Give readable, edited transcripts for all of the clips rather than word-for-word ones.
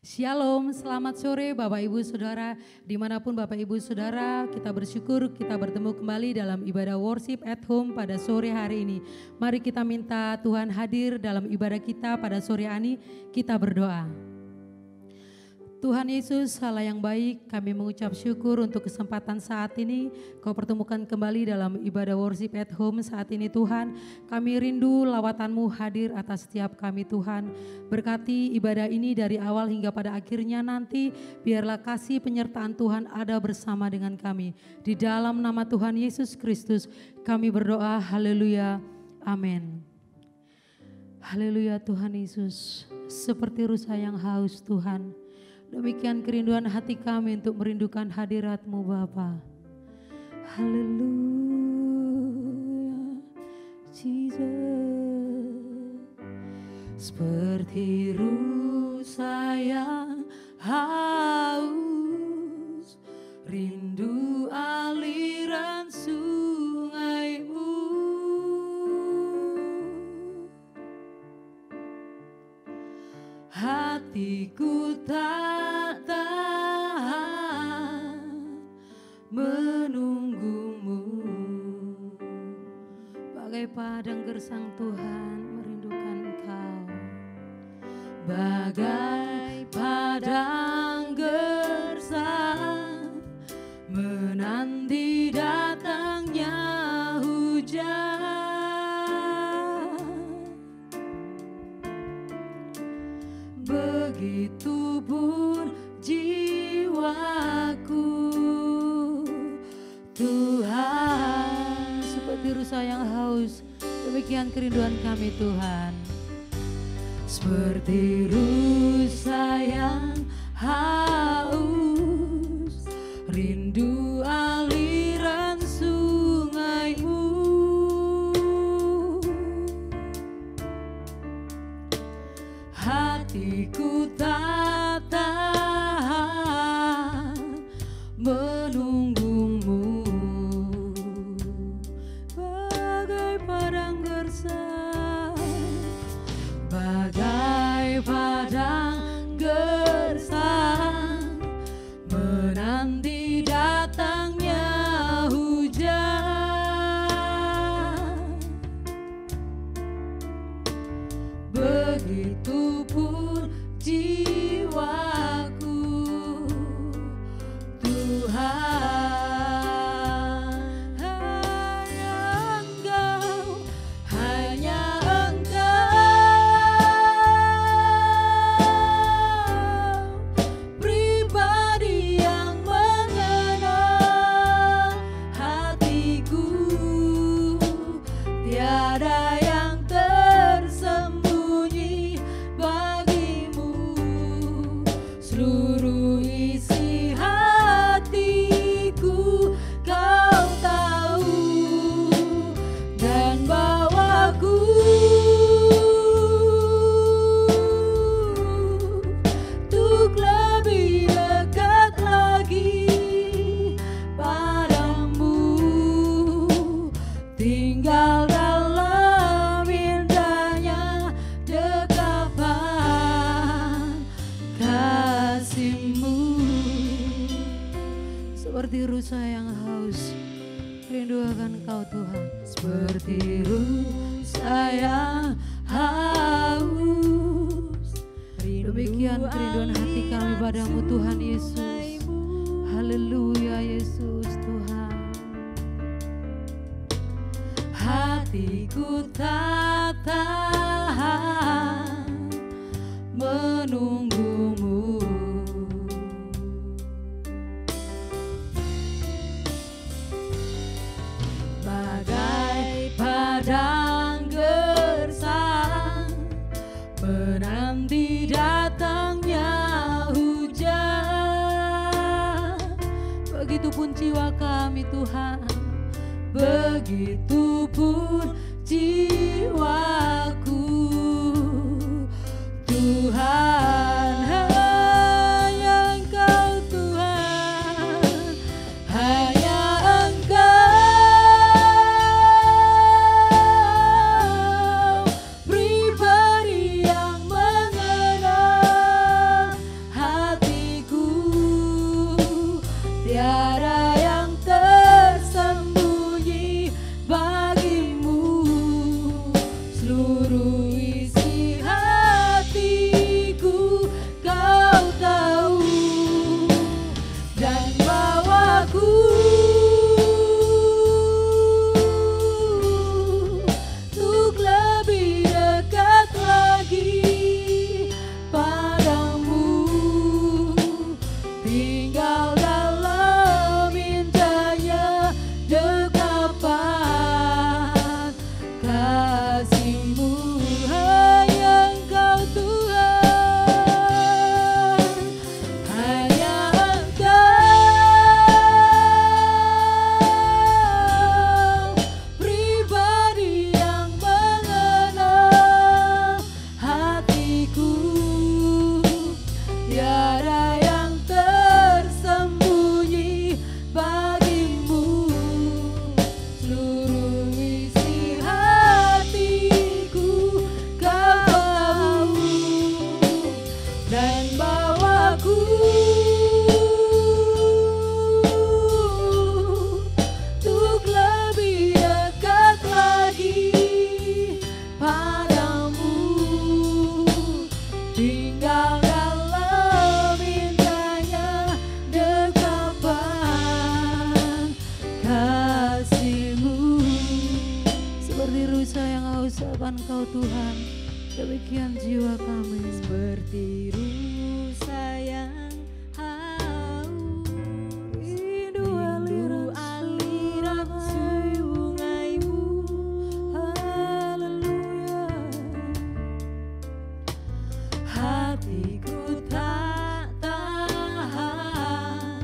Shalom, selamat sore Bapak Ibu Saudara. Dimanapun Bapak Ibu Saudara, kita bersyukur kita bertemu kembali dalam ibadah worship at home pada sore hari ini. Mari kita minta Tuhan hadir dalam ibadah kita pada sore ini, kita berdoa. Tuhan Yesus, Allah yang baik, kami mengucap syukur untuk kesempatan saat ini. Kau pertemukan kembali dalam ibadah worship at home saat ini Tuhan. Kami rindu lawatan-Mu hadir atas setiap kami Tuhan. Berkati ibadah ini dari awal hingga pada akhirnya nanti. Biarlah kasih penyertaan Tuhan ada bersama dengan kami. Di dalam nama Tuhan Yesus Kristus kami berdoa, haleluya, amin. Haleluya Tuhan Yesus, seperti rusa yang haus Tuhan. Demikian kerinduan hati kami untuk merindukan hadirat-Mu Bapa. Haleluya, Jesus. Seperti rusa yang haus, rindu aliran sungai-Mu. Hatiku tak tahan menunggu-Mu. Bagai padang gersang Tuhan merindukan Engkau. Bagai padang gersang menanti datangnya hujan. Begitu pun jiwaku Tuhan, seperti rusa yang haus, demikian kerinduan kami Tuhan. Seperti rusa yang haus, rindu aliran sungai-Mu. Hatiku tak tahan menunggu-Mu. Bagai padang gersang, bagai padang gersang menanti datangnya hujan. Begitu pun jiwaku Tuhan, hanya Engkau pribadi yang mengenal hatiku. Tiada yang tersembunyi bagimu, seluruh isi hatiku Kau tahu, dan bawaku untuk lebih dekat lagi padamu, tinggal dalam indahnya dekapan kasih-Mu. Seperti rusa yang haus, rindu akan Kau Tuhan. Seperti rusa yang haus, demikian kerinduan hati kami padamu Tuhan Yesus. Haleluya Yesus Tuhan. Hatiku tak tahan menunggu-Mu. Bagai padang gersang menanti datangnya hujan. Begitupun jiwa kami Tuhan, begitupun jiwaku Tuhan. Hanya Engkau Tuhan, hanya Engkau pribadi yang mengenal kasih-Mu, hanya Engkau Tuhan, hanya Engkau pribadi yang mengenal hatiku, tiada yang tersembunyi bagimu, seluruh isi hatiku Kau tahu, dan bawaku untuk lebih dekat lagi padamu, tinggal dalam indahnya dekapan kasih-Mu. Seperti rusa yang haus akan Kau Tuhan, demikian jiwa kami. Seperti rusa yang haus, rindu aliran sungai-Mu. Haleluya. Hatiku tak tahan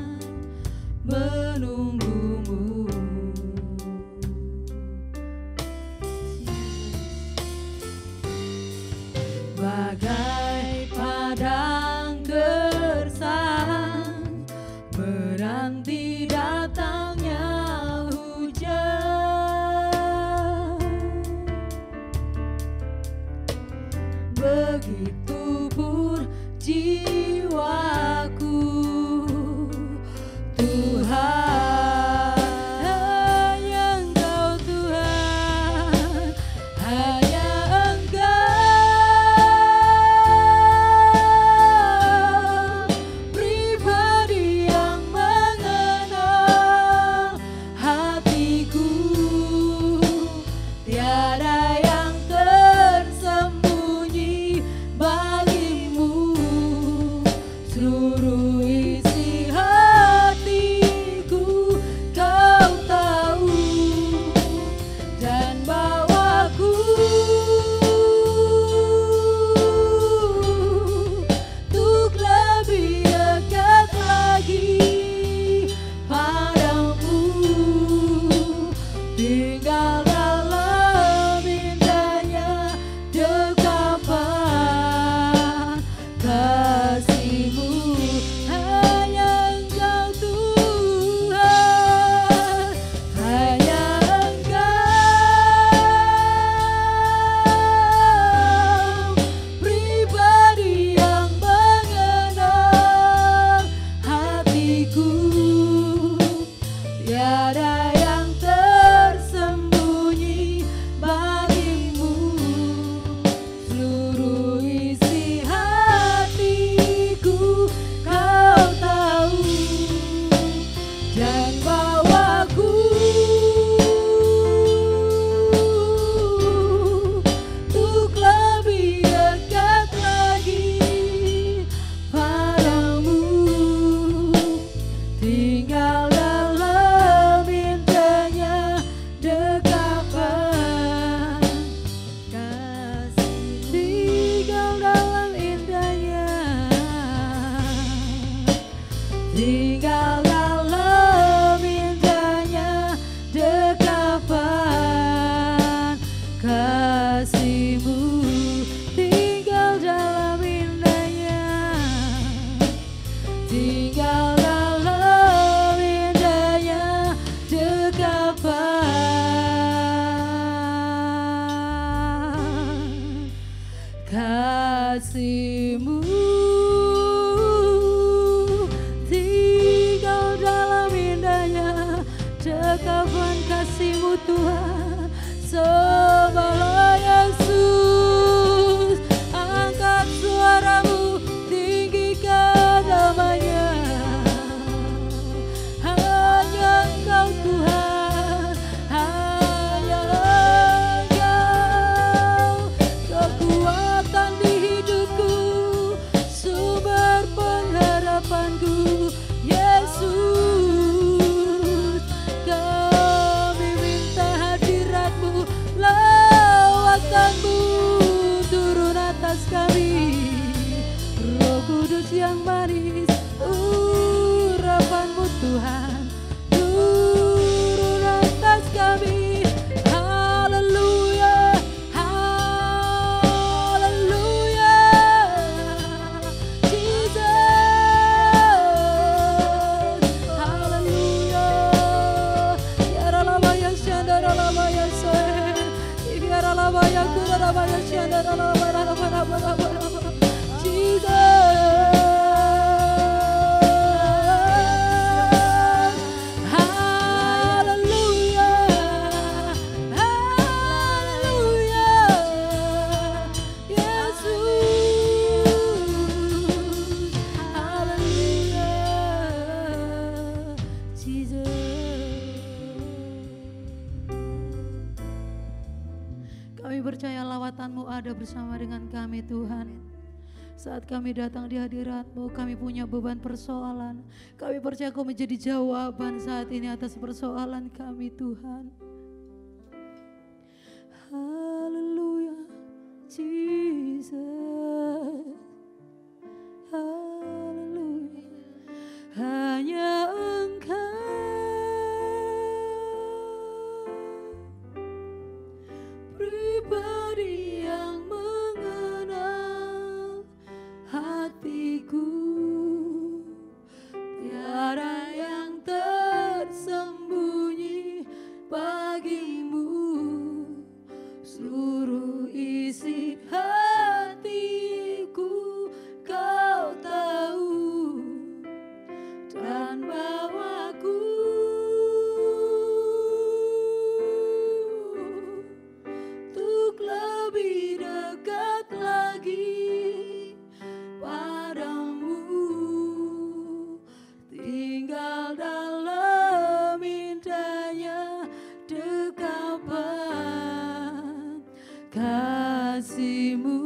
menunggumu. Bagai padang gersang menanti datangnya hujan, begitu pun jiwaku Tuhan, hanya Engkau Tuhan, hanya Engkau pribadi yang mengenal hatiku, tiada yang tersembunyi bagimu, seluruh isi hatiku Kau tahu, dan bawaku untuk lebih dekat lagi padamu, tinggal dalam indahnya dekapan kasih-Mu, hanya Engkau Tuhan, hanya Engkau pribadi yang mengenal hatiku, tiada yang tersembunyi bagimu, seluruh isi hatiku Kau tahu, dan bawaku untuk lebih dekat lagi padamu, tinggal dalam indahnya dekapan kasih, tinggal dalam indahnya, tinggal dalam indahnya dekapan kasih-Mu, tinggal dalam indahnya, tinggal dalam indahnya dekapan kasih-Mu, tinggal dalam indahnya dekapan kasih-Mu Tuhan. Sembahlah Yesus, angkat suaramu, tinggikan namanya, hanya Engkau Tuhan, hanya Engkau kekuatan di hidupku, Kami percaya lawatan-Mu ada bersama dengan kami Tuhan. Saat kami datang di hadirat-Mu, kami punya beban persoalan. Kami percaya Kau menjadi jawaban saat ini atas persoalan kami Tuhan. Haleluya, Jesus. Haleluya, hanya Engkau pribadi yang mengenal hatiku, tiada yang tersembunyi bagimu, seluruh isi hatiku Kau tahu dan bawaku untuk lebih dekat lagi padamu, tinggal dalam indahnya dekapan kasih-Mu.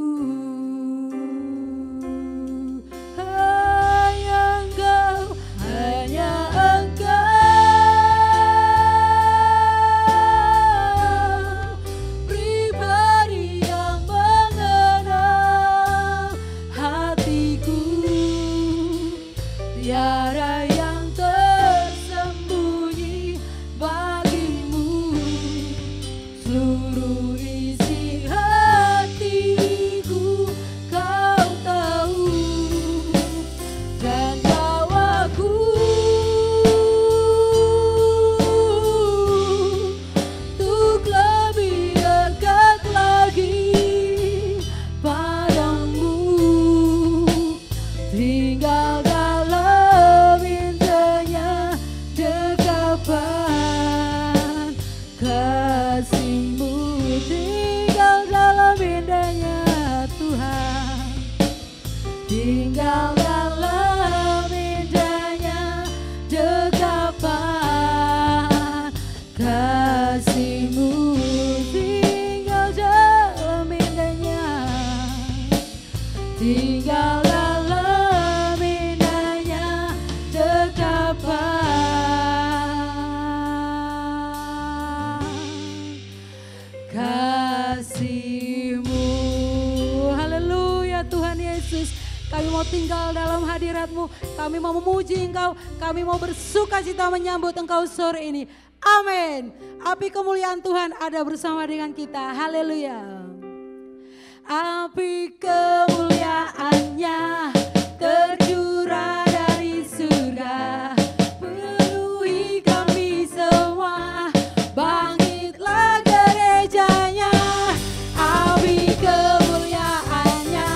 Tinggal dalam hadirat-Mu, kami mau memuji Engkau, kami mau bersukacita menyambut Engkau sore ini. Amin. Api kemuliaan Tuhan ada bersama dengan kita. Haleluya. Api kemuliaan-Nya tercurah dari surga, penuhi kami semua, bangkitlah gerejanya. Api kemuliaan-Nya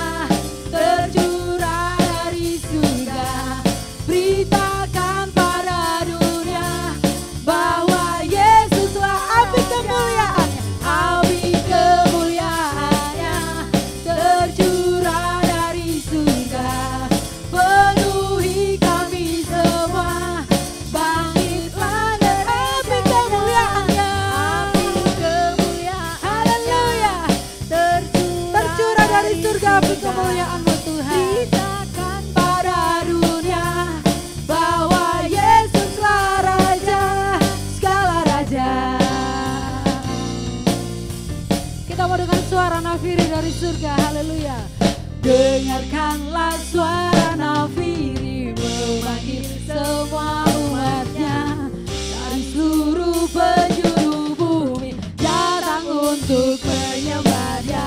tercurah dari surga, beritakan pada dunia bahwa Yesuslah api kemuliaan. Api kemuliaan-Nya tercurah dari surga, penuhi kami semua, bangkitlah dari api kemuliaan-Nya. Api kemuliaan, haleluya, tercurah dari surga api kemuliaan-Mu Tuhan. Beritakan pada dunia bahwa Yesuslah Raja segala raja. Kita mau dengar suara nafiri dari surga, haleluya. Dengarkanlah suara nafiri memanggil semua umatnya dari seluruh penjuru bumi, datang untuk menyembah Dia.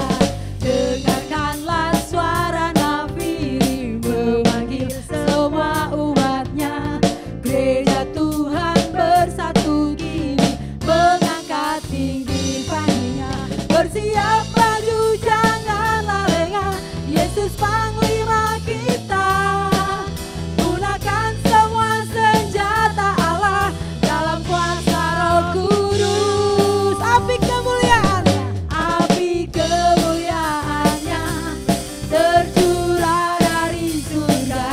Dengarkanlah suara nafiri memanggil semua umatnya, gereja Tuhan bersatu kini, mengangkat tinggi pangginya, bersiap bersiap maju janganlah lengah, Yesus panglima kita. Gunakan semua senjata Allah dalam kuasa Roh Kudus. Api kemuliaannya, api kemuliaannya tercurah dari surga,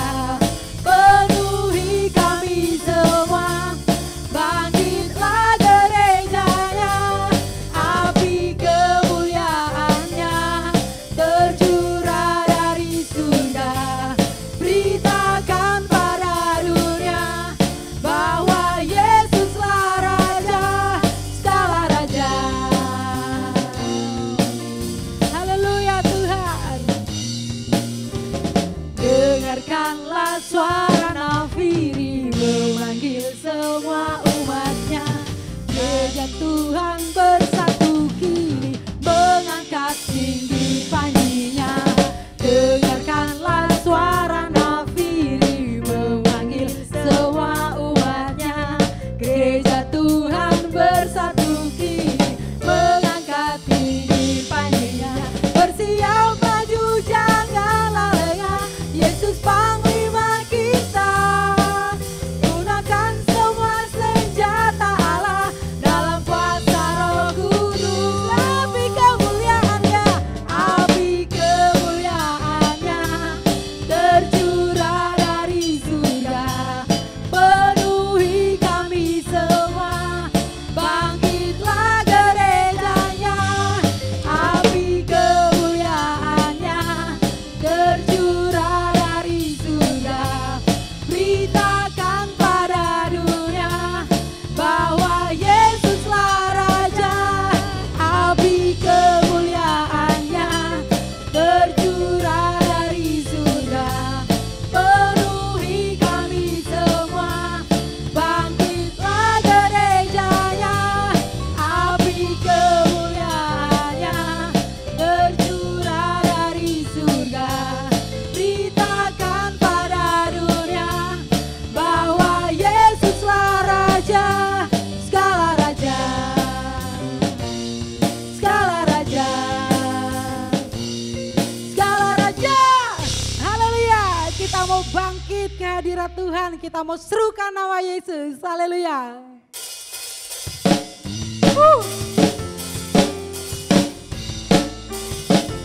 penuhi kami semua. Bangkitlah gerejanya, api kemuliaannya tercurah dari surga. Beritakan pada dunia bahwa Yesuslah Raja, segala raja. Haleluya Tuhan. Dengarkanlah suara nafiri memanggil semua umatnya. Gereja Tuhan bersatu kini mengangkat tinggi panjinya. Dengarkanlah suara nafiri memanggil semua umatnya. Gereja Tuhan bersatu kini mengangkat tinggi panjinya. Bersiap maju janganlah lengah, Yesus panglima kita. Gunakan semua senjata Allah dalam kuasa Roh Kudus. Api kemuliaannya, api kemuliaannya tercurah dari surga, penuhi kami semua. Bangkitlah gerejanya, api kemuliaannya tercurah dari surga. Beritakan pada dunia bahwa Yesuslah Raja, api kemuliaannya tercurah dari surga, penuhi kami semua. Bangkitlah gerejanya, api kemuliaannya tercurah dari surga. Beritakan pada dunia bahwa Yesuslah Raja, segala raja, segala raja, segala raja. Haleluya, kita mau bangkit ke hadirat Tuhan, kita mau serukan nama Yesus. Haleluya.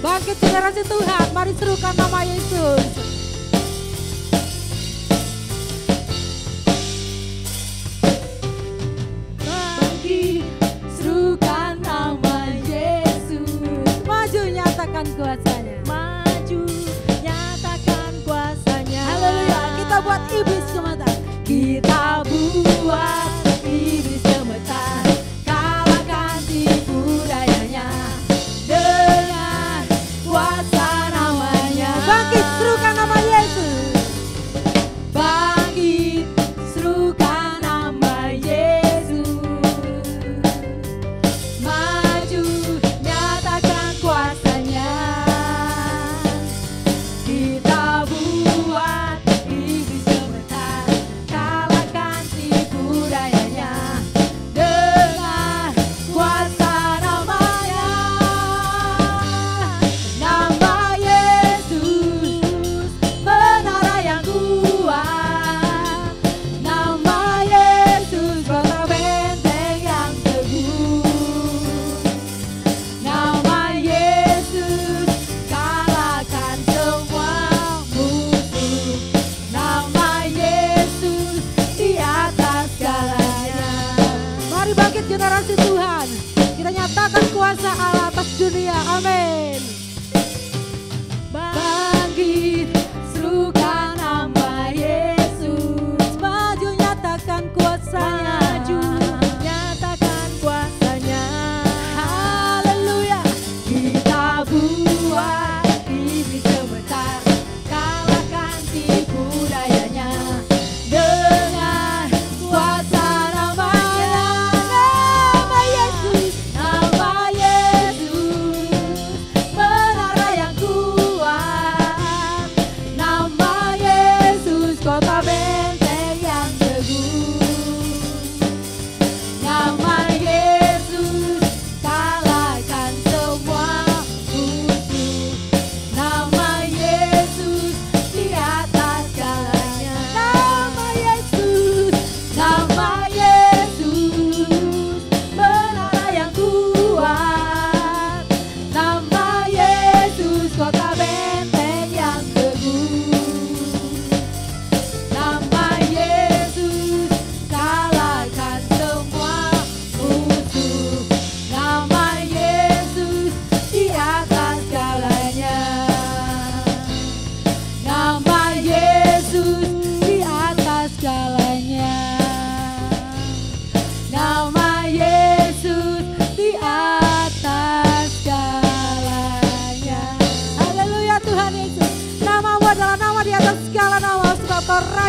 Bangkit generasi Tuhan, mari serukan nama Yesus. Bangkit, serukan nama Yesus. Maju nyatakan kuasanya. Maju nyatakan kuasanya. Haleluya, kita buat iblis gemetar. Kita buat iblis gemetar, kalahkan tipu dayanya dengan kuasa namanya. Bangkit, serukan nama Yesus. Bangkit, serukan nama Yesus. Maju, nyatakan kuasanya. Kita buat iblis gemetar, kalahkan tipu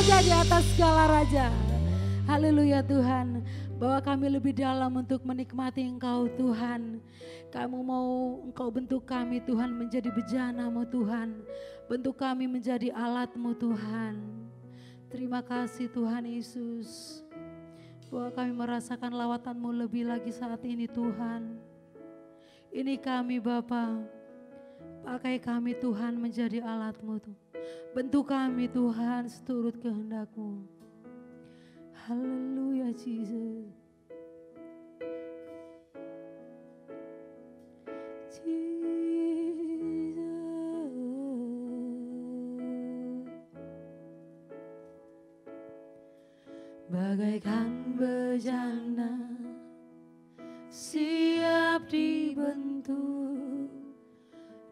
raja di atas segala raja. Haleluya Tuhan, bahwa kami lebih dalam untuk menikmati Engkau Tuhan. Engkau bentuk kami Tuhan menjadi bejana-Mu Tuhan. Bentuk kami menjadi alat-Mu Tuhan. Terima kasih Tuhan Yesus, bahwa kami merasakan lawatan-Mu lebih lagi saat ini Tuhan. Ini kami Bapa, pakai kami Tuhan menjadi alat-Mu Tuhan. Bentuk kami Tuhan seturut kehendak-Mu. Haleluya Jesus. Bagaikan bejana siap dibentuk,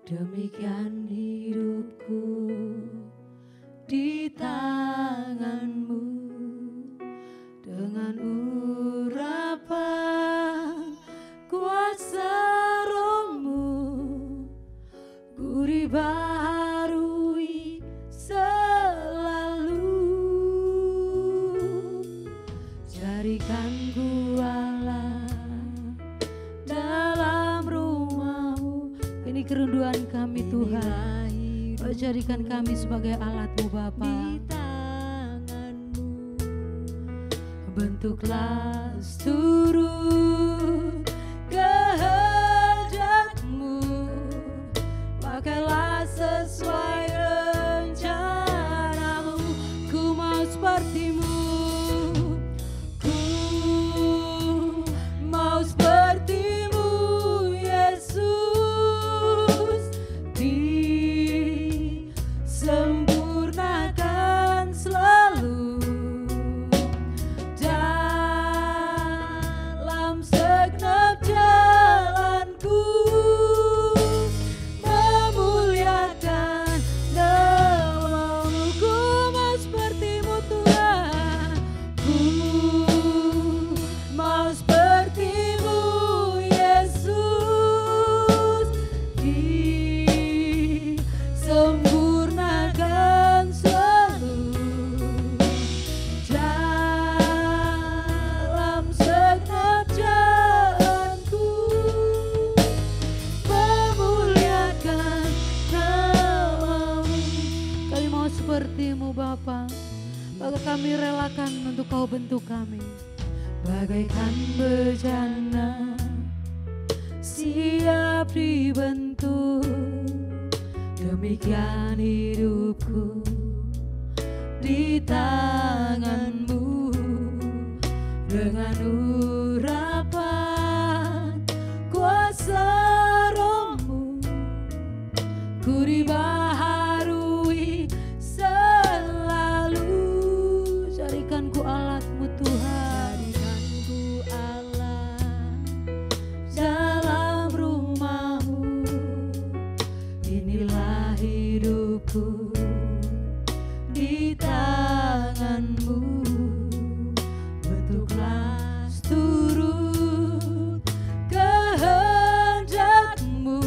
demikian hidupku di tangan-Mu. Dengan urapan kuasa Roh-Mu, ku dibaharui selalu. Jadikan ku Allah dalam rumah-Mu. Ini kerinduan kami Tuhan. Jadikan kami sebagai alat-Mu Bapa. Bentuklah seluruh kehendak-Mu, pakailah sesuai rencana-Mu. Ku mau seperti-Mu, ku mau seperti-Mu Yesus, disempurnakan selalu. Kami relakan untuk Kau bentuk kami bagaikan bejana siap dibentuk, demikian hidupku di tangan-Mu. Dengan urapan kuasa Roh-Mu, ku dibaharui selalu. Jadikan ku alat-Mu Tuhan, jadikan ku alat dalam rumah-Mu. Inilah hidupku di tangan-Mu. Bentuklah seturut kehendak-Mu,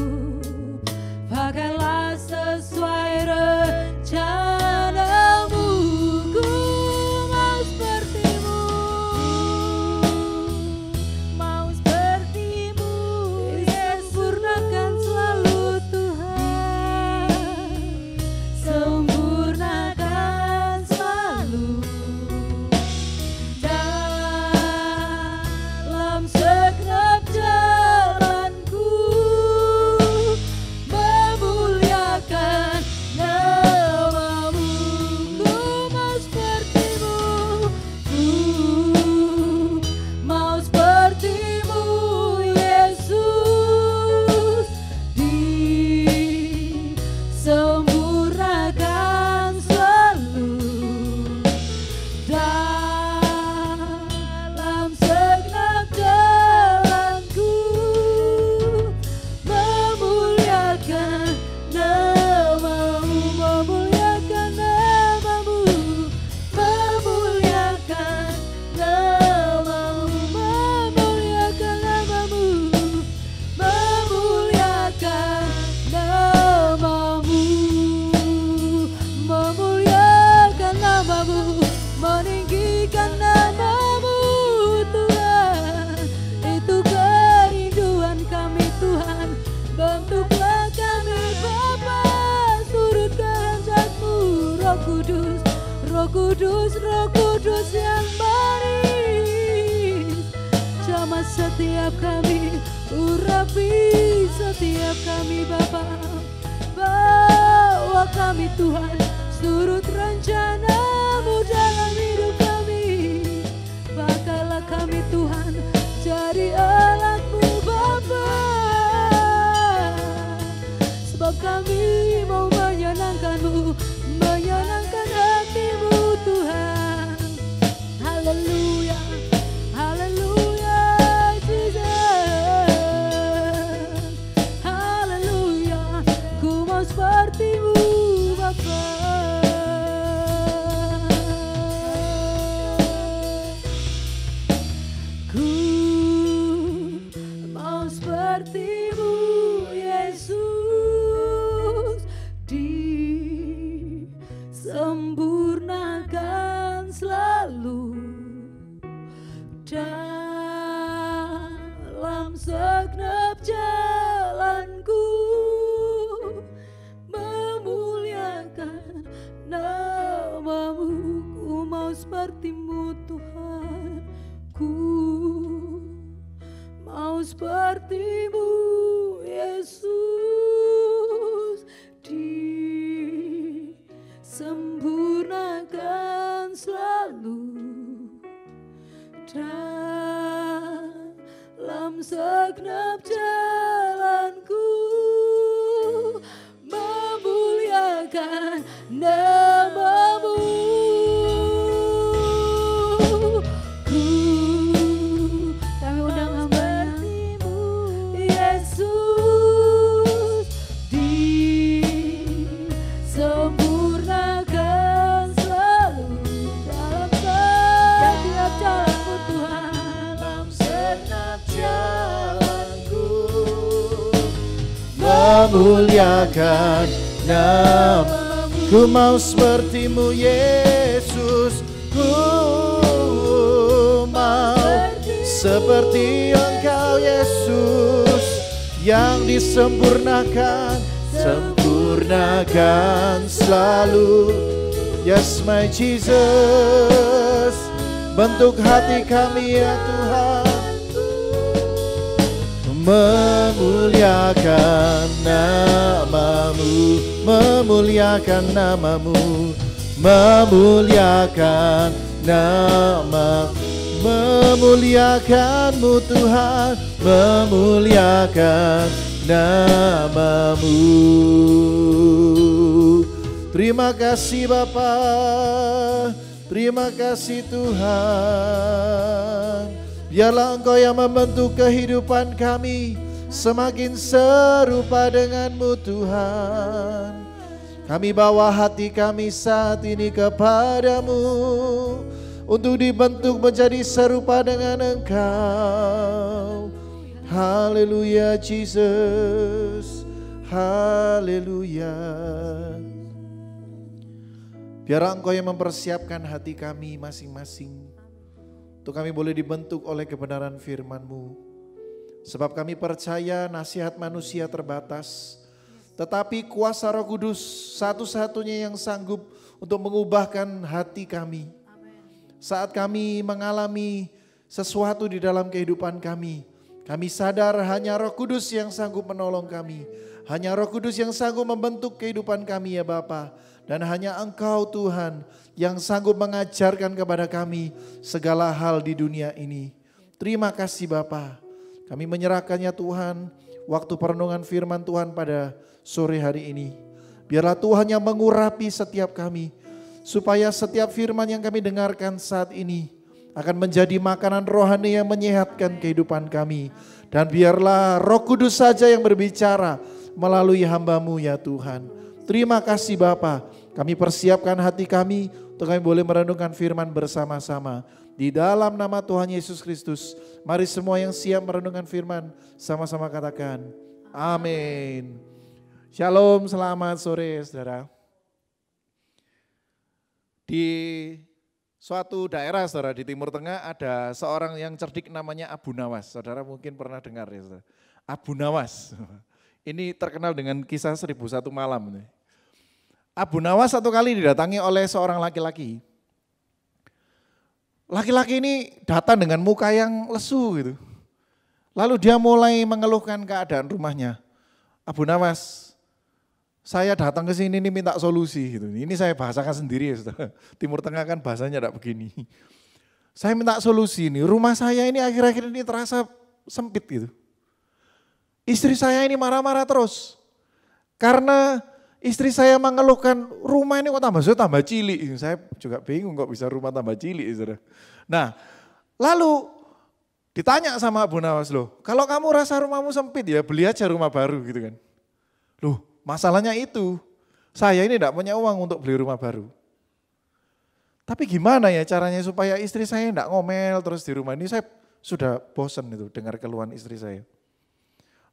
pakailah Roh Kudus yang manis, jamah setiap kami, urapi setiap kami Bapa. Bawa kami Tuhan, surut rencana-Mu dalam hidup kami. Pakailah kami Tuhan, jadi alat-Mu Bapa. Sebab kami mau menyenangkan-Mu, menyenangkan hati-Mu Tuhan. Haleluya, haleluya Jesus. Haleluya, ku mau seperti-Mu Bapa. Ku mau seperti-Mu Yesus, disempurnakan selalu dalam segenap jalanku, memuliakan nama-Mu. Ku mau seperti-Mu Tuhan, ku mau seperti-Mu Yesus, disempurnakan selalu dalam segenap jalanku, memuliakan nama-Mu. Kami undang hamba-Mu Yesus, disempurnakan selalu dalam setiap jalanku Tuhan. Dalam segenap jalanku, memuliakan nama-Mu. Ku mau seperti-Mu Yesus, ku mau seperti Engkau Yesus, yang disempurnakan, sempurnakan selalu. Yes my Jesus, bentuk hati kami ya Tuhan, memuliakan nama-Mu, memuliakan nama-Mu, memuliakan nama, memuliakan-Mu Tuhan, memuliakan nama-Mu. Terima kasih Bapa, terima kasih Tuhan. Biarlah Engkau yang membentuk kehidupan kami semakin serupa dengan-Mu Tuhan. Kami bawa hati kami saat ini kepadamu untuk dibentuk menjadi serupa dengan Engkau. Haleluya Jesus, haleluya. Biar Engkau yang mempersiapkan hati kami masing-masing untuk kami boleh dibentuk oleh kebenaran firman-Mu. Sebab kami percaya nasihat manusia terbatas, tetapi kuasa Roh Kudus satu-satunya yang sanggup untuk mengubahkan hati kami. Saat kami mengalami sesuatu di dalam kehidupan kami, kami sadar hanya Roh Kudus yang sanggup menolong kami. Hanya Roh Kudus yang sanggup membentuk kehidupan kami ya Bapa. Dan hanya Engkau Tuhan yang sanggup mengajarkan kepada kami segala hal di dunia ini. Terima kasih Bapa. Kami menyerahkannya Tuhan, waktu perenungan firman Tuhan pada sore hari ini. Biarlah Tuhan yang mengurapi setiap kami, supaya setiap firman yang kami dengarkan saat ini akan menjadi makanan rohani yang menyehatkan kehidupan kami. Dan biarlah Roh Kudus saja yang berbicara melalui hamba-Mu ya Tuhan. Terima kasih Bapa, kami persiapkan hati kami untuk kami boleh merenungkan firman bersama-sama. Di dalam nama Tuhan Yesus Kristus, mari semua yang siap merenungkan firman sama-sama katakan amin. Shalom, selamat sore saudara. Di suatu daerah saudara di Timur Tengah ada seorang yang cerdik namanya Abu Nawas. Saudara mungkin pernah dengar ya saudara. Abu Nawas. Ini terkenal dengan kisah 1001 malam. Abu Nawas satu kali didatangi oleh seorang laki-laki. laki-laki ini datang dengan muka yang lesu gitu. Lalu dia mulai mengeluhkan keadaan rumahnya. Abu Nawas, saya datang ke sini ini minta solusi gitu. Ini saya bahasakan sendiri ya saudara. Timur Tengah kan bahasanya tidak begini. Saya minta solusi ini, rumah saya ini akhir-akhir ini terasa sempit gitu. Istri saya ini marah-marah terus. Karena istri saya mengeluhkan rumah ini kok tambah cilik. Saya juga bingung kok bisa rumah tambah cilik. Saudara. Nah lalu ditanya sama Abu Nawas, loh kalau kamu rasa rumahmu sempit ya beli aja rumah baru gitu kan. Loh masalahnya itu saya ini tidak punya uang untuk beli rumah baru. Tapi gimana ya caranya supaya istri saya tidak ngomel terus di rumah ini, saya sudah bosan itu dengar keluhan istri saya.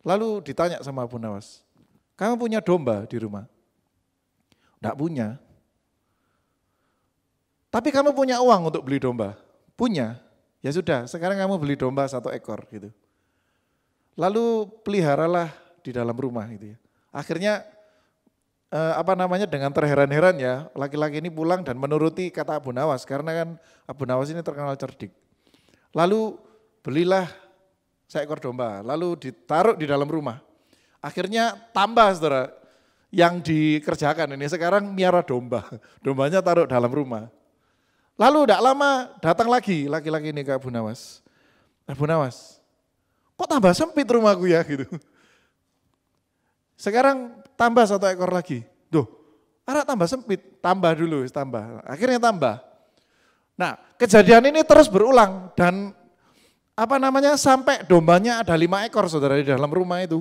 Lalu ditanya sama Abu Nawas, kamu punya domba di rumah? Tidak punya. Tapi kamu punya uang untuk beli domba? Punya. Ya sudah, sekarang kamu beli domba 1 ekor gitu. Lalu peliharalah di dalam rumah gitu ya. Akhirnya dengan terheran-heran ya, laki-laki ini pulang dan menuruti kata Abu Nawas karena kan Abu Nawas ini terkenal cerdik. Lalu belilah 1 ekor domba, lalu ditaruh di dalam rumah. Akhirnya tambah saudara yang dikerjakan ini sekarang miara domba. Dombanya taruh dalam rumah. Lalu tidak lama datang lagi laki-laki ini ke Abu Nawas. Abu Nawas, kok tambah sempit rumahku ya gitu. Sekarang tambah 1 ekor lagi. Duh, tambah sempit, tambah dulu, tambah. Akhirnya tambah. Nah kejadian ini terus berulang dan sampai dombanya ada 5 ekor saudara di dalam rumah itu.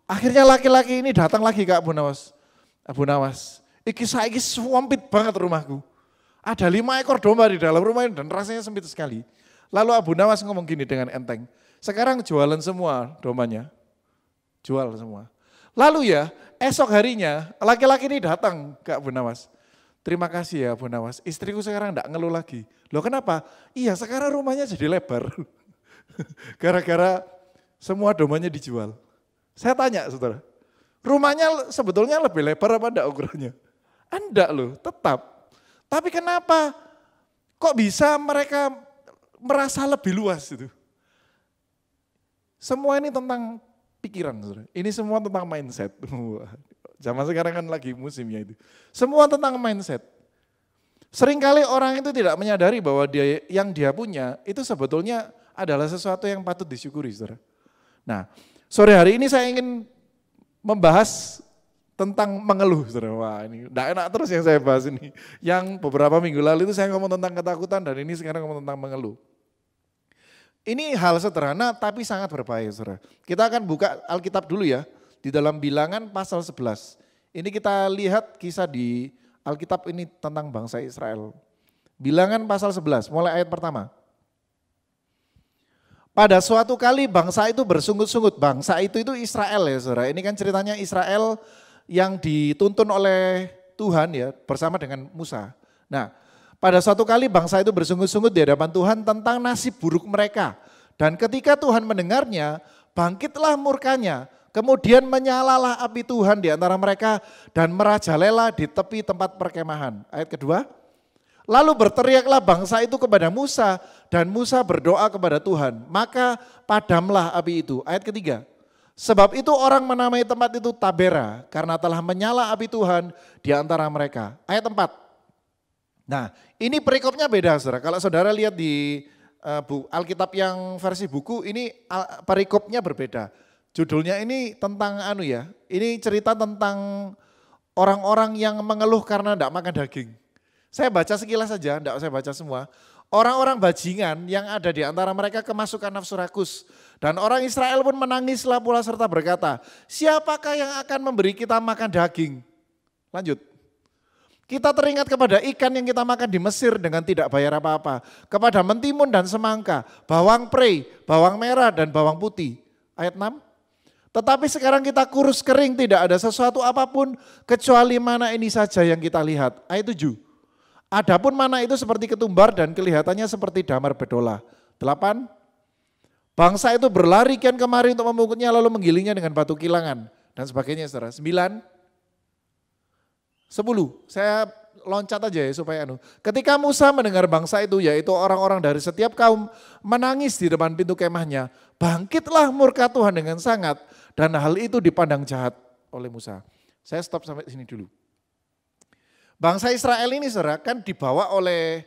Akhirnya laki-laki ini datang lagi ke Abu Nawas. Abu Nawas, saiki sempit banget rumahku. Ada 5 ekor domba di dalam rumah ini dan rasanya sempit sekali. Lalu Abu Nawas ngomong gini dengan enteng, sekarang jualan semua dombanya. Jual semua. Lalu ya esok harinya laki-laki ini datang ke Abu Nawas. Terima kasih ya Abu Nawas, istriku sekarang enggak ngeluh lagi. Loh kenapa? Iya sekarang rumahnya jadi lebar. Gara-gara semua dombanya dijual. Saya tanya saudara, rumahnya sebetulnya lebih lebar apa enggak ukurannya? Enggak loh, tetap. Tapi kenapa kok bisa mereka merasa lebih luas itu? Semua ini tentang pikiran saudara. Ini semua tentang mindset. Zaman sekarang kan lagi musimnya itu. Semua tentang mindset. Seringkali orang itu tidak menyadari bahwa yang dia punya itu sebetulnya adalah sesuatu yang patut disyukuri saudara. Nah sore hari ini saya ingin membahas tentang mengeluh saudara. Wah ini tidak enak terus yang saya bahas ini. Yang beberapa minggu lalu itu saya ngomong tentang ketakutan dan ini sekarang ngomong tentang mengeluh. Ini hal sederhana tapi sangat berbahaya saudara. Kita akan buka Alkitab dulu ya. Di dalam Bilangan pasal 11. Ini kita lihat kisah di Alkitab ini tentang bangsa Israel. Bilangan pasal 11 mulai ayat pertama. Pada suatu kali bangsa itu bersungut-sungut. Bangsa itu Israel ya saudara. Ini kan ceritanya Israel yang dituntun oleh Tuhan ya bersama dengan Musa. Nah pada suatu kali bangsa itu bersungut-sungut di hadapan Tuhan tentang nasib buruk mereka. Dan ketika Tuhan mendengarnya bangkitlah murkanya. Kemudian menyalalah api Tuhan di antara mereka dan merajalela di tepi tempat perkemahan. Ayat kedua. Lalu berteriaklah bangsa itu kepada Musa dan Musa berdoa kepada Tuhan. Maka padamlah api itu. Ayat ketiga. Sebab itu orang menamai tempat itu Tabera karena telah menyala api Tuhan di antara mereka. Ayat 4. Nah ini perikopnya beda saudara. Kalau saudara lihat di Alkitab yang versi buku ini perikopnya berbeda. Judulnya ini tentang ini cerita tentang orang-orang yang mengeluh karena tidak makan daging. Saya baca sekilas saja, tidak saya baca semua. Orang-orang bajingan yang ada di antara mereka kemasukan nafsu rakus. Dan orang Israel pun menangislah pula serta berkata, siapakah yang akan memberi kita makan daging? Lanjut. Kita teringat kepada ikan yang kita makan di Mesir dengan tidak bayar apa-apa. Kepada mentimun dan semangka, bawang prei, bawang merah dan bawang putih. Ayat 6. Tetapi sekarang kita kurus kering, tidak ada sesuatu apapun kecuali mana ini saja yang kita lihat. Ayat 7. Adapun mana itu seperti ketumbar dan kelihatannya seperti damar bedola. 8. Bangsa itu berlari kian kemari untuk memungkutnya lalu menggilingnya dengan batu kilangan dan sebagainya saudara. 9. 10. Saya loncat aja ya supaya Ketika Musa mendengar bangsa itu, yaitu orang-orang dari setiap kaum menangis di depan pintu kemahnya, bangkitlah murka Tuhan dengan sangat dan hal itu dipandang jahat oleh Musa. Saya stop sampai sini dulu. Bangsa Israel ini saudara kan dibawa oleh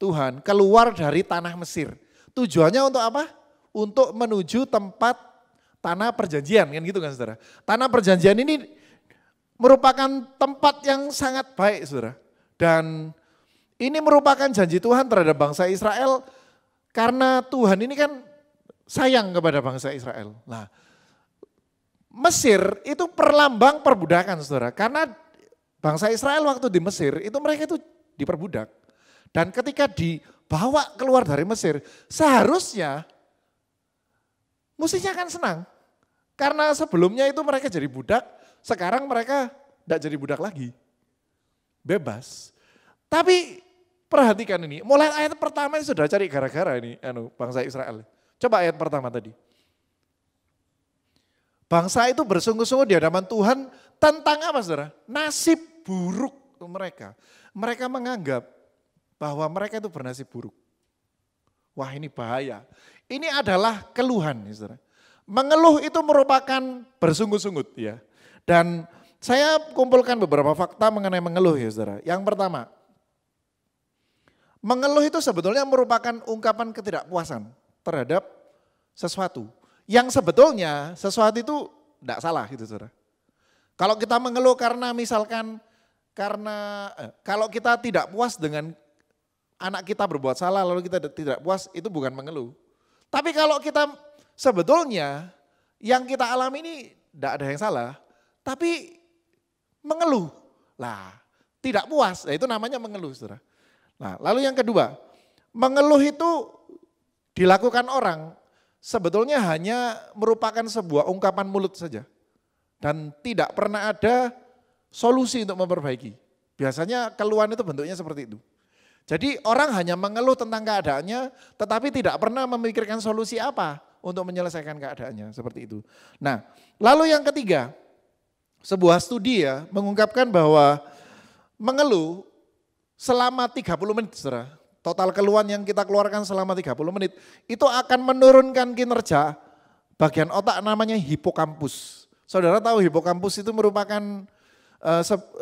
Tuhan keluar dari tanah Mesir. Tujuannya untuk apa? Untuk menuju tempat tanah perjanjian kan gitu kan saudara. Tanah perjanjian ini merupakan tempat yang sangat baik saudara. Dan ini merupakan janji Tuhan terhadap bangsa Israel karena Tuhan ini kan sayang kepada bangsa Israel. Nah, Mesir itu perlambang perbudakan saudara. Karena bangsa Israel waktu di Mesir itu mereka itu diperbudak. Dan ketika dibawa keluar dari Mesir seharusnya mestinya kan senang. Karena sebelumnya itu mereka jadi budak, sekarang mereka tidak jadi budak lagi. Bebas. Tapi perhatikan ini, mulai ayat pertama ini sudah cari gara-gara ini bangsa Israel. Coba ayat pertama tadi. Bangsa itu bersungguh-sungguh di hadapan Tuhan tentang apa saudara? Nasib buruk mereka. Mereka menganggap bahwa mereka itu bernasib buruk. Wah ini bahaya. Ini adalah keluhan saudara. Mengeluh itu merupakan bersungguh-sungguh ya. Dan saya kumpulkan beberapa fakta mengenai mengeluh ya saudara. Yang pertama, mengeluh itu sebetulnya merupakan ungkapan ketidakpuasan terhadap sesuatu. Yang sebetulnya sesuatu itu tidak salah gitu saudara. Kalau kita mengeluh karena misalkan kalau kita tidak puas dengan anak kita berbuat salah lalu kita tidak puas itu bukan mengeluh. Tapi kalau kita sebetulnya yang kita alami ini tidak ada yang salah. Tapi mengeluh, lah tidak puas, nah itu namanya mengeluh saudara. Nah lalu yang kedua, mengeluh itu dilakukan orang sebetulnya hanya merupakan sebuah ungkapan mulut saja. Dan tidak pernah ada solusi untuk memperbaiki. Biasanya keluhan itu bentuknya seperti itu. Jadi orang hanya mengeluh tentang keadaannya tetapi tidak pernah memikirkan solusi apa untuk menyelesaikan keadaannya seperti itu. Nah lalu yang ketiga, sebuah studi ya mengungkapkan bahwa mengeluh selama 30 menit saudara, total keluhan yang kita keluarkan selama 30 menit itu akan menurunkan kinerja bagian otak namanya hipokampus. Saudara tahu hipokampus itu merupakan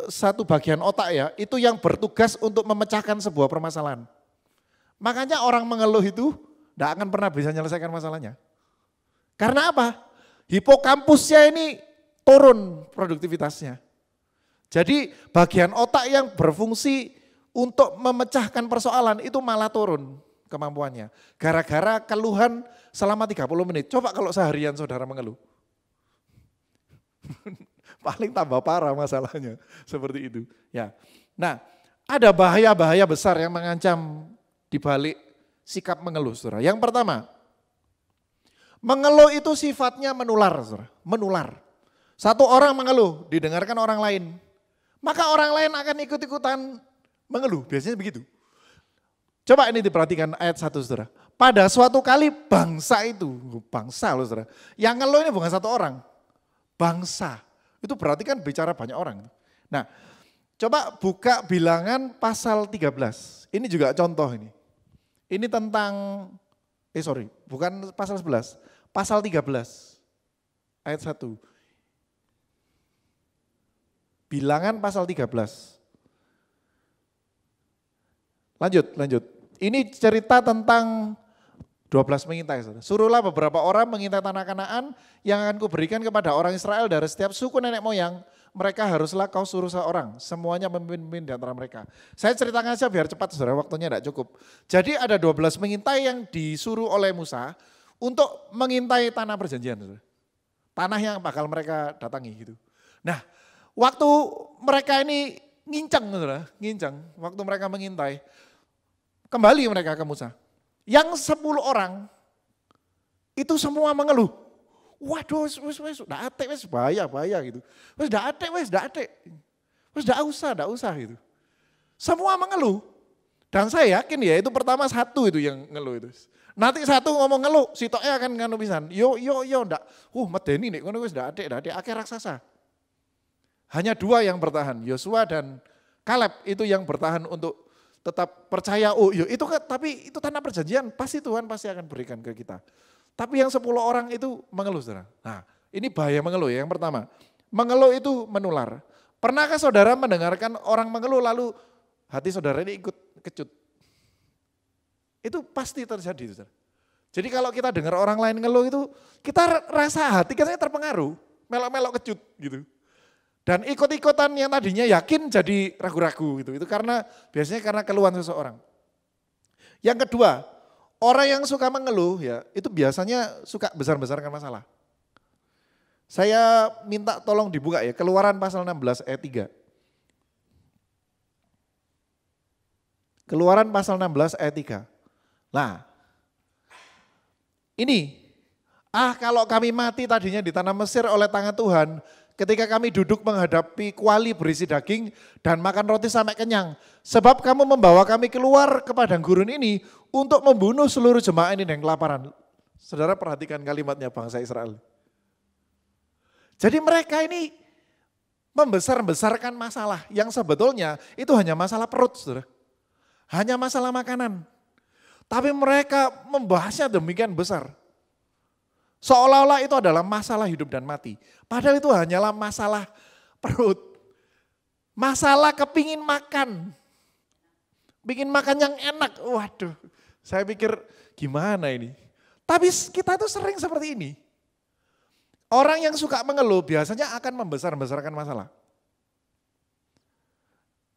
satu bagian otak ya, itu yang bertugas untuk memecahkan sebuah permasalahan. Makanya orang mengeluh itu tidak akan pernah bisa menyelesaikan masalahnya. Karena apa? Hipokampusnya ini turun produktivitasnya. Jadi bagian otak yang berfungsi untuk memecahkan persoalan itu malah turun kemampuannya. Gara-gara keluhan selama 30 menit. Coba kalau seharian saudara mengeluh. Paling tambah parah masalahnya. Seperti itu. Ya. Nah, ada bahaya-bahaya besar yang mengancam di balik sikap mengeluh saudara. Yang pertama, mengeluh itu sifatnya menular saudara. Menular. Satu orang mengeluh, didengarkan orang lain. Maka orang lain akan ikut-ikutan mengeluh, biasanya begitu. Coba ini diperhatikan ayat 1 saudara. Pada suatu kali bangsa loh saudara. Yang ngeluh ini bukan satu orang, bangsa. Itu berarti kan bicara banyak orang. Nah coba buka Bilangan pasal 13. Ini juga contoh ini. Ini tentang, bukan pasal 11. Pasal 13 ayat 1. Bilangan pasal 13. Lanjut. Ini cerita tentang 12 mengintai. Suruhlah beberapa orang mengintai tanah Kanaan yang akan kuberikan kepada orang Israel dari setiap suku nenek moyang. Mereka haruslah kau suruh seorang, semuanya memimpin di antara mereka. Saya ceritakan saja biar cepat saudara, waktunya tidak cukup. Jadi ada 12 mengintai yang disuruh oleh Musa untuk mengintai tanah perjanjian. Saudara. Tanah yang bakal mereka datangi gitu. Nah waktu mereka ini ngincang, waktu mereka mengintai, kembali mereka ke Musa. Yang 10 orang itu semua mengeluh. Waduh, wes bahaya gitu. Wes dak usah gitu. Semua mengeluh. Dan saya yakin ya itu pertama satu itu yang ngeluh itu. Nanti satu ngomong ngeluh, sitoknya akan nganu pisan. Yo ndak. Medeni nek ngono wis dak atik akeh raksasa. Hanya 2 yang bertahan, Yosua dan Kaleb itu yang bertahan untuk tetap percaya, oh iya itu kan, tapi itu tanah perjanjian, pasti Tuhan pasti akan berikan ke kita. Tapi yang 10 orang itu mengeluh, saudara. Nah, ini bahaya mengeluh ya. Yang pertama, mengeluh itu menular. Pernahkah saudara mendengarkan orang mengeluh lalu hati saudara ini ikut kecut? Itu pasti terjadi, saudara. Jadi kalau kita dengar orang lain ngeluh itu, kita rasa hati kita terpengaruh, melok-melok kecut gitu. Dan ikut-ikutan yang tadinya yakin jadi ragu-ragu gitu. Itu biasanya karena keluhan seseorang. Yang kedua, orang yang suka mengeluh ya, itu biasanya suka besar-besarkan masalah. Saya minta tolong dibuka ya, Keluaran pasal 16 ayat 3. Keluaran pasal 16 ayat 3. Nah, ini, kalau kami mati tadinya di tanah Mesir oleh tangan Tuhan, ketika kami duduk menghadapi kuali berisi daging dan makan roti sampai kenyang. Sebab kamu membawa kami keluar ke padang gurun ini untuk membunuh seluruh jemaah ini yang kelaparan. Saudara perhatikan kalimatnya bangsa Israel. Jadi mereka ini membesar-besarkan masalah yang sebetulnya itu hanya masalah perut, saudara. Hanya masalah makanan. Tapi mereka membahasnya demikian besar. Seolah-olah itu adalah masalah hidup dan mati. Padahal itu hanyalah masalah perut. Masalah kepingin makan. Bikin makan yang enak. Waduh, saya pikir gimana ini. Tapi kita tuh sering seperti ini. Orang yang suka mengeluh biasanya akan membesar-besarkan masalah.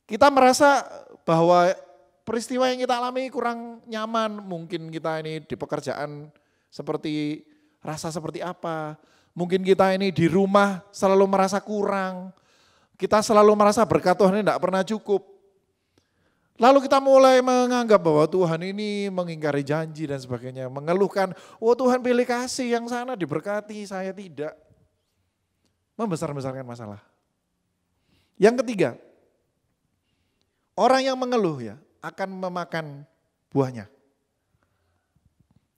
Kita merasa bahwa peristiwa yang kita alami kurang nyaman. Mungkin kita ini di pekerjaan rasa seperti apa. Mungkin kita ini di rumah selalu merasa kurang. Kita selalu merasa berkat Tuhan ini tidak pernah cukup. Lalu kita mulai menganggap bahwa Tuhan ini mengingkari janji dan sebagainya. Mengeluhkan, oh Tuhan pilih kasih yang sana diberkati, saya tidak. Membesar-besarkan masalah. Yang ketiga, orang yang mengeluh ya akan memakan buahnya.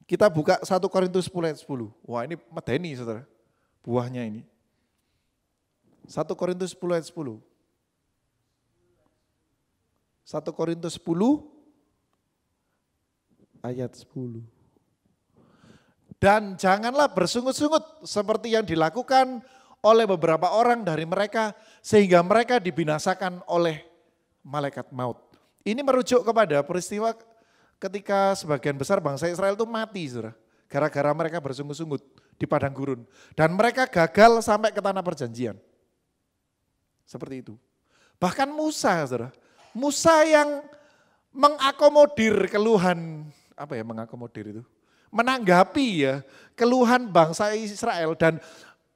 Kita buka 1 Korintus 10 ayat 10. Wah ini medeni saudara, buahnya ini. 1 Korintus 10 ayat 10. 1 Korintus 10 ayat 10. Dan janganlah bersungut-sungut seperti yang dilakukan oleh beberapa orang dari mereka sehingga mereka dibinasakan oleh malaikat maut. Ini merujuk kepada peristiwa ketika sebagian besar bangsa Israel itu mati, saudara. Gara-gara mereka bersungut-sungut di padang gurun. Dan mereka gagal sampai ke tanah perjanjian. Seperti itu. Bahkan Musa, saudara. Musa yang mengakomodir keluhan, mengakomodir itu? Menanggapi ya keluhan bangsa Israel dan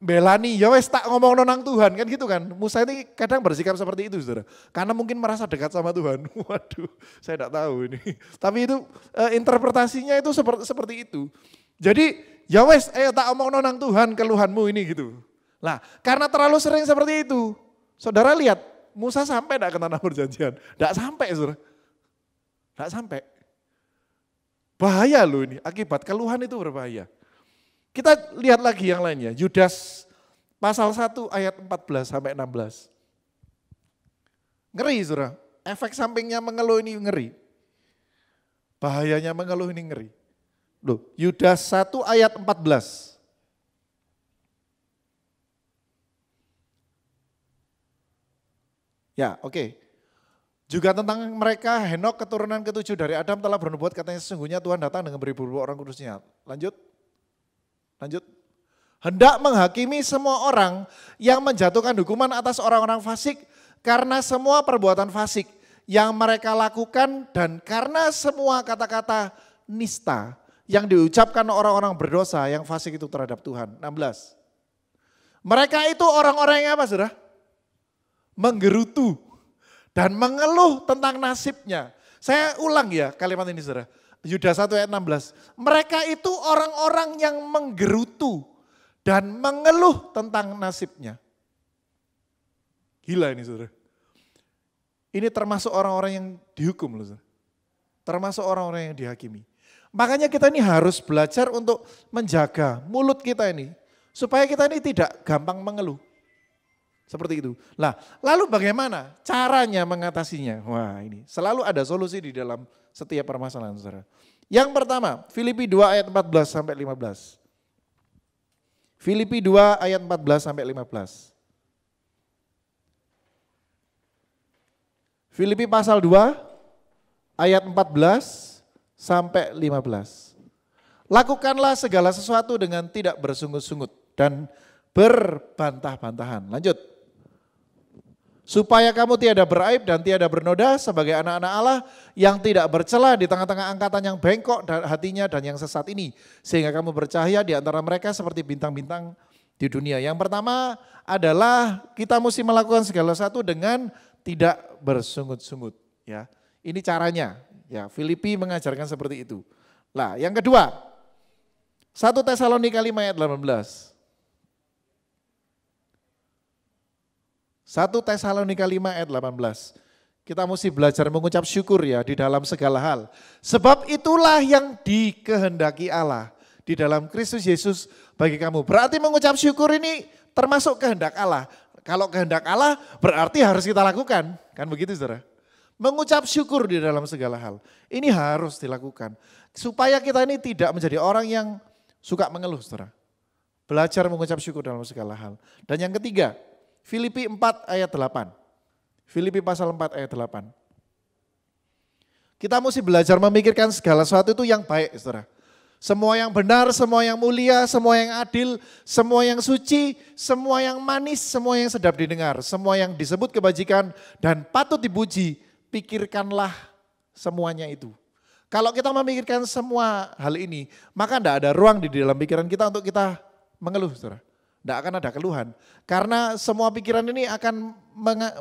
belani, ya wes tak ngomong nonang Tuhan kan gitu kan. Musa ini kadang bersikap seperti itu saudara. Karena mungkin merasa dekat sama Tuhan. Waduh saya tidak tahu ini. Tapi itu interpretasinya itu seperti itu. Jadi ya wes tak ngomong nonang Tuhan keluhanmu ini gitu. Nah karena terlalu sering seperti itu. Saudara lihat Musa sampai tidak ke tanah perjanjian? Tidak sampai saudara. Tidak sampai. Bahaya loh ini, akibat keluhan itu berbahaya. Kita lihat lagi yang lainnya, Yudas pasal 1 ayat 14 sampai 16. Ngeri saudara, efek sampingnya mengeluh ini ngeri. Bahayanya mengeluh ini ngeri. Loh, Yudas 1 ayat 14. Ya, oke. Juga tentang mereka, Henok keturunan ke-7 dari Adam telah bernubuat katanya sesungguhnya Tuhan datang dengan beribu-ribu orang kudusnya. Lanjut. Hendak menghakimi semua orang yang menjatuhkan hukuman atas orang-orang fasik karena semua perbuatan fasik yang mereka lakukan dan karena semua kata-kata nista yang diucapkan orang-orang berdosa yang fasik itu terhadap Tuhan. 16. Mereka itu orang-orang yang apa saudara? Menggerutu dan mengeluh tentang nasibnya. Saya ulang ya kalimat ini saudara. Yudas 1 ayat 16. Mereka itu orang-orang yang menggerutu dan mengeluh tentang nasibnya. Gila ini saudara. Ini termasuk orang-orang yang dihukum loh saudara. Termasuk orang-orang yang dihakimi. Makanya kita ini harus belajar untuk menjaga mulut kita ini. Supaya kita ini tidak gampang mengeluh. Seperti itu. Lah, lalu bagaimana caranya mengatasinya? Wah, ini selalu ada solusi di dalam setiap permasalahan, saudara. Yang pertama, Filipi 2 ayat 14 sampai 15. Filipi 2 ayat 14 sampai 15. Filipi pasal 2 ayat 14 sampai 15. Lakukanlah segala sesuatu dengan tidak bersungut-sungut dan berbantah-bantahan. Lanjut. Supaya kamu tiada beraib dan tiada bernoda sebagai anak-anak Allah yang tidak bercela di tengah-tengah angkatan yang bengkok hatinya dan yang sesat ini. Sehingga kamu bercahaya di antara mereka seperti bintang-bintang di dunia. Yang pertama adalah kita mesti melakukan segala sesuatu dengan tidak bersungut-sungut. Ya, ini caranya. Ya, Filipi mengajarkan seperti itu. Lah, yang kedua, 1 Tesalonika 5 ayat 18. 1 Tesalonika 5 ayat 18. Kita mesti belajar mengucap syukur ya di dalam segala hal. Sebab itulah yang dikehendaki Allah di dalam Kristus Yesus bagi kamu. Berarti mengucap syukur ini termasuk kehendak Allah. Kalau kehendak Allah berarti harus kita lakukan. Kan begitu saudara? Mengucap syukur di dalam segala hal. Ini harus dilakukan. Supaya kita ini tidak menjadi orang yang suka mengeluh saudara. Belajar mengucap syukur dalam segala hal. Dan yang ketiga, Filipi 4 ayat 8. Filipi pasal 4 ayat 8. Kita mesti belajar memikirkan segala sesuatu itu yang baik saudara. Semua yang benar, semua yang mulia, semua yang adil, semua yang suci, semua yang manis, semua yang sedap didengar, semua yang disebut kebajikan dan patut dipuji, pikirkanlah semuanya itu. Kalau kita memikirkan semua hal ini, maka tidak ada ruang di dalam pikiran kita untuk kita mengeluh saudara. Tidak akan ada keluhan. Karena semua pikiran ini akan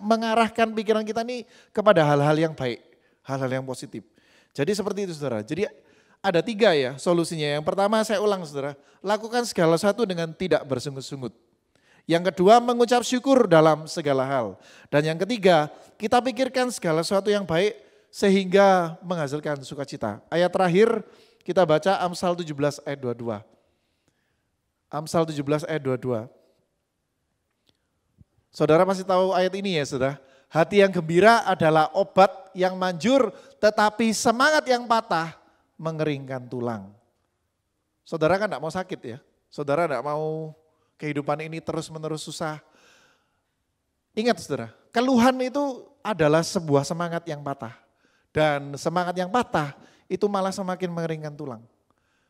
mengarahkan pikiran kita ini kepada hal-hal yang baik, hal-hal yang positif. Jadi seperti itu saudara. Jadi ada 3 ya solusinya. Yang pertama saya ulang saudara, lakukan segala sesuatu dengan tidak bersungut-sungut. Yang kedua mengucap syukur dalam segala hal. Dan yang ketiga kita pikirkan segala sesuatu yang baik sehingga menghasilkan sukacita. Ayat terakhir kita baca Amsal 17 ayat 22. Amsal 17 ayat 22. Saudara masih tahu ayat ini ya saudara. Hati yang gembira adalah obat yang manjur tetapi semangat yang patah mengeringkan tulang. Saudara kan tidak mau sakit ya. Saudara tidak mau kehidupan ini terus-menerus susah. Ingat saudara, keluhan itu adalah sebuah semangat yang patah. Dan semangat yang patah itu malah semakin mengeringkan tulang.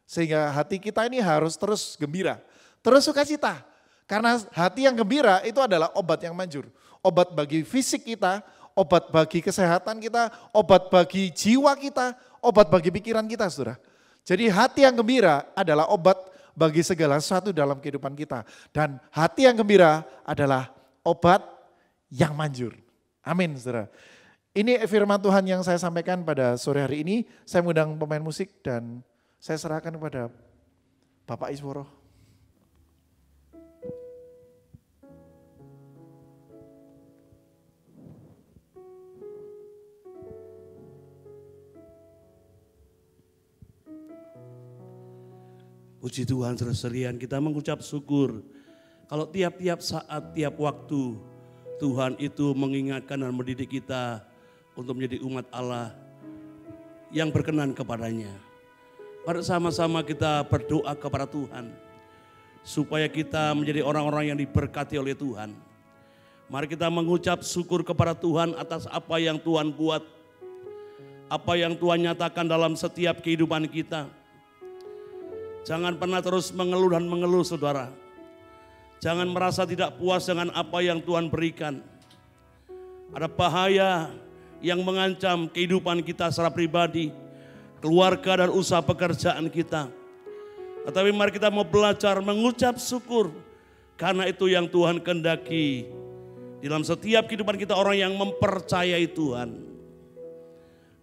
Sehingga hati kita ini harus terus gembira, terus sukacita. Karena hati yang gembira itu adalah obat yang manjur. Obat bagi fisik kita, obat bagi kesehatan kita, obat bagi jiwa kita, obat bagi pikiran kita saudara. Jadi hati yang gembira adalah obat bagi segala sesuatu dalam kehidupan kita. Dan hati yang gembira adalah obat yang manjur. Amin saudara. Ini firman Tuhan yang saya sampaikan pada sore hari ini. Saya mengundang pemain musik dan saya serahkan kepada Bapak Isworo. Puji Tuhan saudara-saudara, kita mengucap syukur. Kalau tiap-tiap saat, tiap waktu Tuhan itu mengingatkan dan mendidik kita untuk menjadi umat Allah yang berkenan kepadanya. Mari sama-sama kita berdoa kepada Tuhan supaya kita menjadi orang-orang yang diberkati oleh Tuhan. Mari kita mengucap syukur kepada Tuhan atas apa yang Tuhan buat, apa yang Tuhan nyatakan dalam setiap kehidupan kita. Jangan pernah terus mengeluh dan mengeluh saudara. Jangan merasa tidak puas dengan apa yang Tuhan berikan. Ada bahaya yang mengancam kehidupan kita secara pribadi, keluarga dan usaha pekerjaan kita. Tetapi mari kita mau belajar mengucap syukur karena itu yang Tuhan kehendaki. Dalam setiap kehidupan kita orang yang mempercayai Tuhan.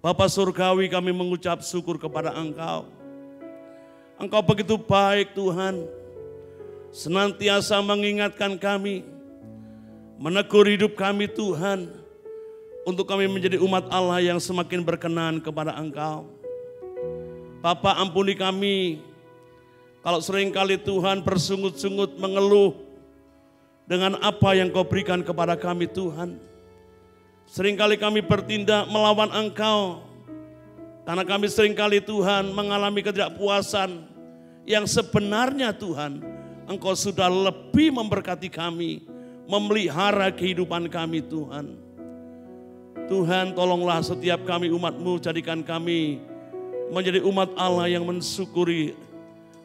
Bapa Surgawi, kami mengucap syukur kepada Engkau. Engkau begitu baik Tuhan, senantiasa mengingatkan kami, menegur hidup kami Tuhan, untuk kami menjadi umat Allah yang semakin berkenan kepada Engkau. Bapa, ampuni kami, kalau seringkali Tuhan bersungut-sungut mengeluh, dengan apa yang Kau berikan kepada kami Tuhan. Seringkali kami bertindak melawan Engkau, karena kami seringkali Tuhan mengalami ketidakpuasan yang sebenarnya Tuhan Engkau sudah lebih memberkati kami, memelihara kehidupan kami Tuhan. Tuhan tolonglah setiap kami umat-Mu, jadikan kami menjadi umat Allah yang mensyukuri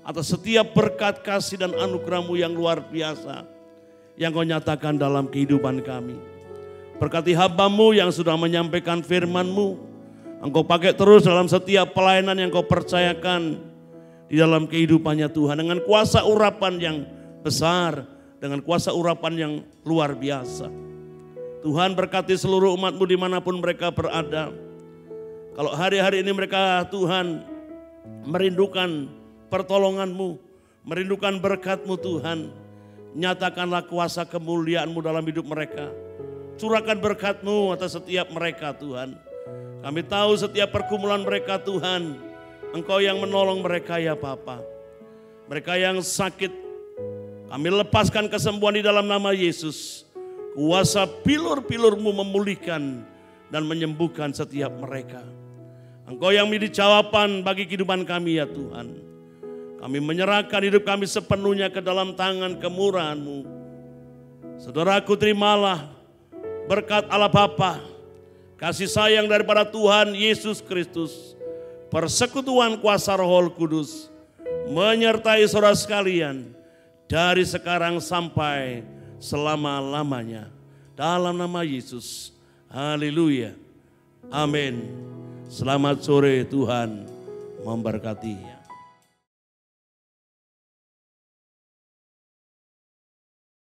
atas setiap berkat kasih dan anugerah-Mu yang luar biasa yang Kau nyatakan dalam kehidupan kami. Berkati hamba-Mu yang sudah menyampaikan firman-Mu, Engkau pakai terus dalam setiap pelayanan yang Kau percayakan di dalam kehidupannya Tuhan. Dengan kuasa urapan yang besar, dengan kuasa urapan yang luar biasa. Tuhan berkati seluruh umat-Mu dimanapun mereka berada. Kalau hari-hari ini mereka Tuhan merindukan pertolongan-Mu, merindukan berkat-Mu Tuhan. Nyatakanlah kuasa kemuliaan-Mu dalam hidup mereka. Curahkan berkat-Mu atas setiap mereka Tuhan. Kami tahu setiap pergumulan mereka Tuhan, Engkau yang menolong mereka ya Bapa. Mereka yang sakit, kami lepaskan kesembuhan di dalam nama Yesus. Kuasa pilur-pilur-Mu memulihkan dan menyembuhkan setiap mereka. Engkau yang menjadi jawaban bagi kehidupan kami ya Tuhan. Kami menyerahkan hidup kami sepenuhnya ke dalam tangan kemurahan-Mu. Saudaraku, terimalah berkat Allah Bapa, kasih sayang daripada Tuhan Yesus Kristus, persekutuan kuasa Roh Kudus menyertai saudara sekalian dari sekarang sampai selama-lamanya. Dalam nama Yesus. Haleluya. Amin. Selamat sore, Tuhan memberkati.